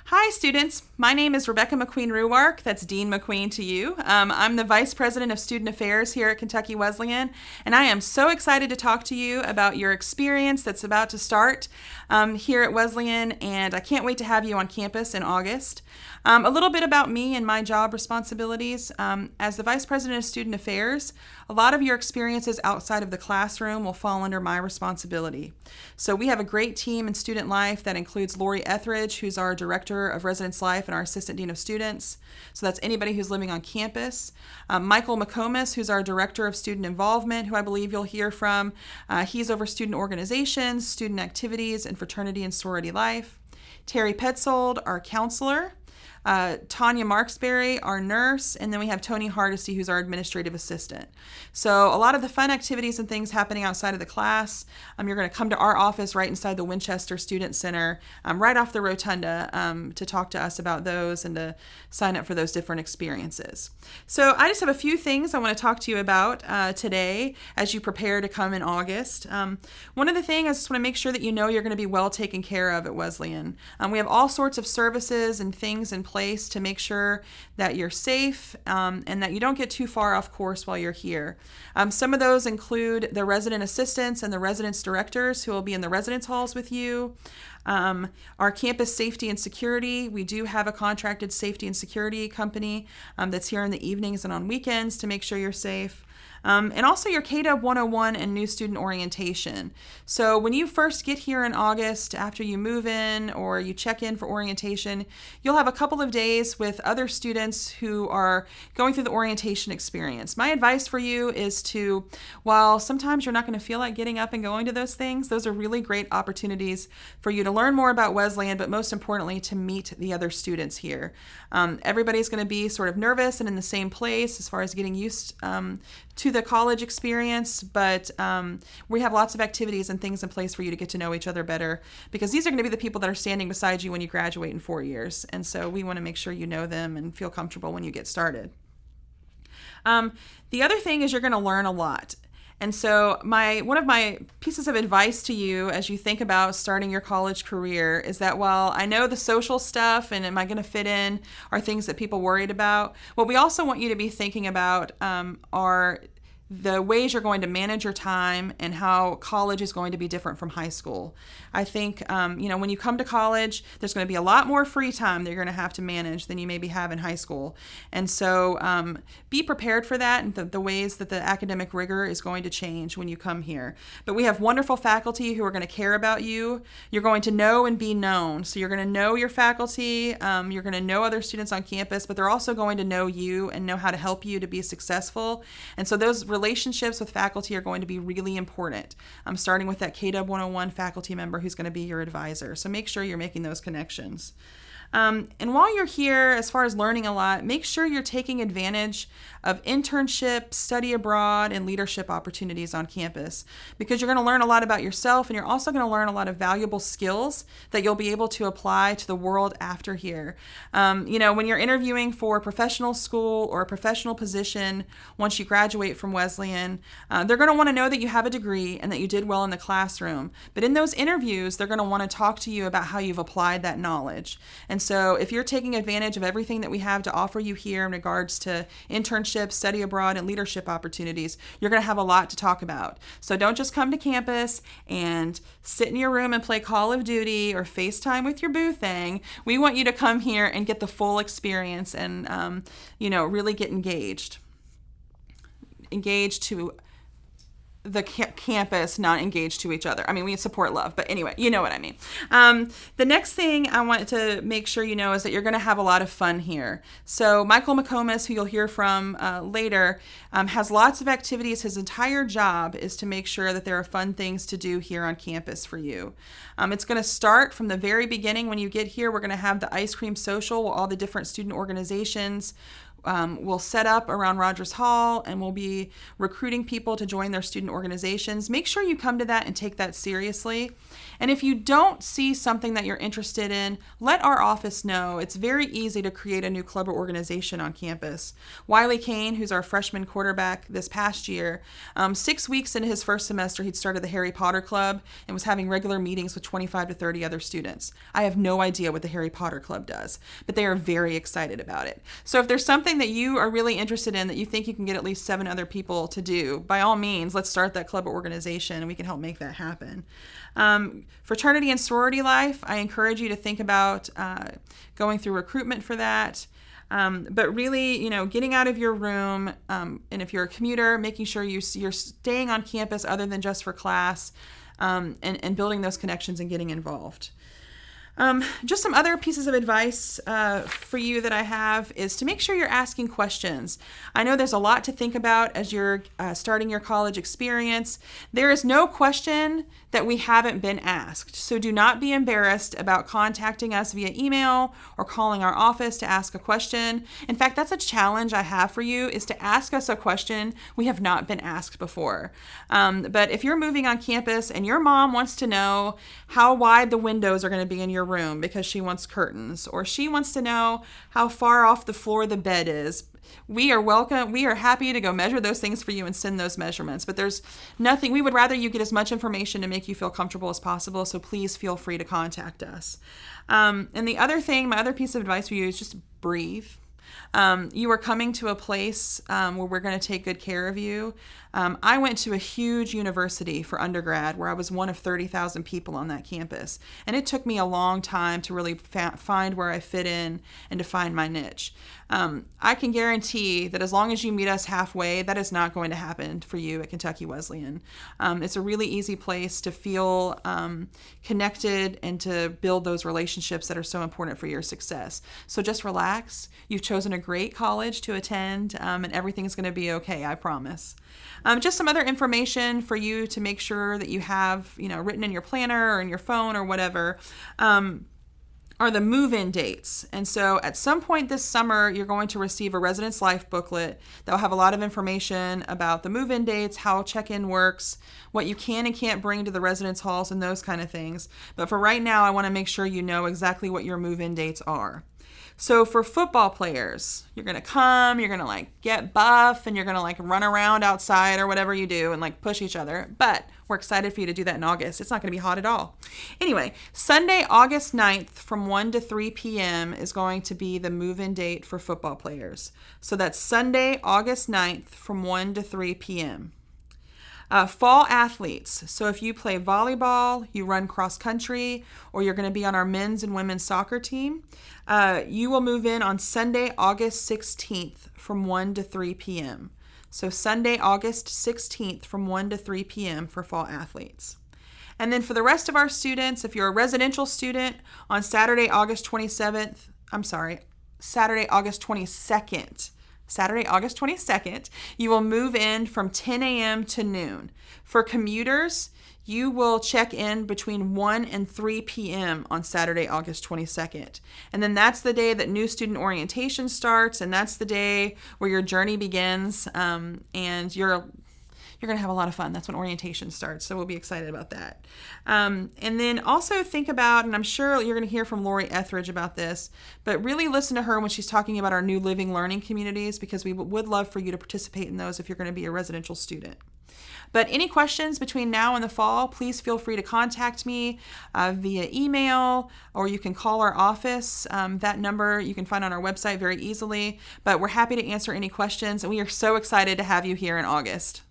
Hi, students. My name is Rebecca McQueen Ruark. That's Dean McQueen to you. I'm the Vice President of Student Affairs here at Kentucky Wesleyan, and I am so excited to talk to you about your experience that's about to start here at Wesleyan, and I can't wait to have you on campus in August. A little bit about me and my job responsibilities. As the Vice President of Student Affairs, a lot of your experiences outside of the classroom will fall under my responsibility. So we have a great team in student life that includes Lori Etheridge, who's our Director of Residence Life and our Assistant Dean of Students. So that's anybody who's living on campus. Michael McComas, who's our Director of Student Involvement, who I believe you'll hear from. He's over student organizations, student activities, and fraternity and sorority life. Terry Petzold, our counselor. Tanya Marksberry, our nurse, and then we have Tony Hardesty, who's our administrative assistant. So a lot of the fun activities and things happening outside of the class, you're going to come to our office right inside the Winchester Student Center, right off the rotunda, to talk to us about those and to sign up for those different experiences. So I just have a few things I want to talk to you about today as you prepare to come in August. One of the things, I just want to make sure that you know you're going to be well taken care of at Wesleyan. We have all sorts of services and things in place to make sure that you're safe and that you don't get too far off course while you're here. Some of those include the resident assistants and the residence directors who will be in the residence halls with you. Our campus safety and security, we do have a contracted safety and security company that's here in the evenings and on weekends to make sure you're safe. And also your KW 101 and new student orientation. So when you first get here in August, after you move in or you check in for orientation, you'll have a couple of days with other students who are going through the orientation experience. My advice for you is to, while sometimes you're not going to feel like getting up and going to those things, those are really great opportunities for you to learn more about Wesleyan, but most importantly, to meet the other students here. Everybody's going to be sort of nervous and in the same place as far as getting used to the college experience, but we have lots of activities and things in place for you to get to know each other better, because these are going to be the people that are standing beside you when you graduate in 4 years, and so we want to make sure you know them and feel comfortable when you get started. The other thing is you're going to learn a lot. And so one of my pieces of advice to you as you think about starting your college career is that while I know the social stuff and am I going to fit in are things that people worried about, what we also want you to be thinking about are the ways you're going to manage your time and how college is going to be different from high school. I think, when you come to college, there's going to be a lot more free time that you're going to have to manage than you maybe have in high school. And so be prepared for that and the ways that the academic rigor is going to change when you come here. But we have wonderful faculty who are going to care about you. You're going to know and be known. So you're going to know your faculty, you're going to know other students on campus, but they're also going to know you and know how to help you to be successful. And so those relationships with faculty are going to be really important. Starting with that KW 101 faculty member who's going to be your advisor. So make sure you're making those connections. And while you're here, as far as learning a lot, make sure you're taking advantage of internships, study abroad, and leadership opportunities on campus, because you're going to learn a lot about yourself, and you're also going to learn a lot of valuable skills that you'll be able to apply to the world after here. When you're interviewing for a professional school or a professional position, once you graduate from Wesleyan, they're going to want to know that you have a degree and that you did well in the classroom. But in those interviews, they're going to want to talk to you about how you've applied that knowledge. And so if you're taking advantage of everything that we have to offer you here in regards to internships, study abroad, and leadership opportunities, you're going to have a lot to talk about. So don't just come to campus and sit in your room and play Call of Duty or FaceTime with your boo thing. We want you to come here and get the full experience and, really get engaged. Engaged to the campus, not engaged to each other. I mean, we support love, but anyway, you know what I mean. The next thing I want to make sure you know is that you're going to have a lot of fun here. So Michael McComas, who you'll hear from later, has lots of activities. His entire job is to make sure that there are fun things to do here on campus for you. It's going to start from the very beginning. When you get here, we're going to have the ice cream social, all the different student organizations We'll set up around Rogers Hall, and we'll be recruiting people to join their student organizations. Make sure you come to that and take that seriously. And if you don't see something that you're interested in, let our office know. It's very easy to create a new club or organization on campus. Wiley Kane, who's our freshman quarterback this past year, 6 weeks into his first semester, he'd started the Harry Potter Club and was having regular meetings with 25 to 30 other students. I have no idea what the Harry Potter Club does, but they are very excited about it. So if there's something that you are really interested in that you think you can get at least 7 other people to do, by all means, let's start that club or organization and we can help make that happen. Fraternity and sorority life, I encourage you to think about going through recruitment for that. But really, getting out of your room, and if you're a commuter, making sure you're staying on campus other than just for class, and building those connections and getting involved. Just some other pieces of advice for you that I have is to make sure you're asking questions. I know there's a lot to think about as you're starting your college experience. There is no question that we haven't been asked. So do not be embarrassed about contacting us via email or calling our office to ask a question. In fact, that's a challenge I have for you, is to ask us a question we have not been asked before. But if you're moving on campus and your mom wants to know how wide the windows are going to be in your room because she wants curtains, or she wants to know how far off the floor the bed is, we are happy to go measure those things for you and send those measurements. But there's nothing, we would rather you get as much information to make you feel comfortable as possible, so please feel free to contact us. And the other thing, my other piece of advice for you is just breathe. You are coming to a place where we're going to take good care of you. I went to a huge university for undergrad where I was one of 30,000 people on that campus. And it took me a long time to really find where I fit in and to find my niche. I can guarantee that as long as you meet us halfway, that is not going to happen for you at Kentucky Wesleyan. It's a really easy place to feel connected and to build those relationships that are so important for your success. So just relax. You've chosen a great college to attend, and everything's going to be okay, I promise. Just some other information for you to make sure that you have, written in your planner or in your phone or whatever, are the move-in dates. And so at some point this summer, you're going to receive a Residence Life booklet that will have a lot of information about the move-in dates, how check-in works, what you can and can't bring to the residence halls, and those kind of things. But for right now, I want to make sure you know exactly what your move-in dates are. So for football players, you're going to come, you're going to get buff, and you're going to run around outside or whatever you do and push each other. But we're excited for you to do that in August. It's not going to be hot at all. Anyway, Sunday, August 9th from 1 to 3 p.m. is going to be the move-in date for football players. So that's Sunday, August 9th from 1 to 3 p.m. Fall athletes. So if you play volleyball, you run cross country, or you're going to be on our men's and women's soccer team, you will move in on Sunday, August 16th from 1 to 3 p.m. So Sunday, August 16th from 1 to 3 p.m. for fall athletes. And then for the rest of our students, if you're a residential student, on Saturday, August 22nd, Saturday, August 22nd, you will move in from 10 a.m. to noon. For commuters, you will check in between 1 and 3 p.m. on Saturday, August 22nd. And then that's the day that new student orientation starts, and that's the day where your journey begins, and you're going to have a lot of fun. That's when orientation starts, so we'll be excited about that. And then also think about, and I'm sure you're going to hear from Lori Etheridge about this, but really listen to her when she's talking about our new living learning communities, because we would love for you to participate in those if you're going to be a residential student. But any questions between now and the fall, please feel free to contact me via email, or you can call our office. That number you can find on our website very easily. But we're happy to answer any questions, and we are so excited to have you here in August.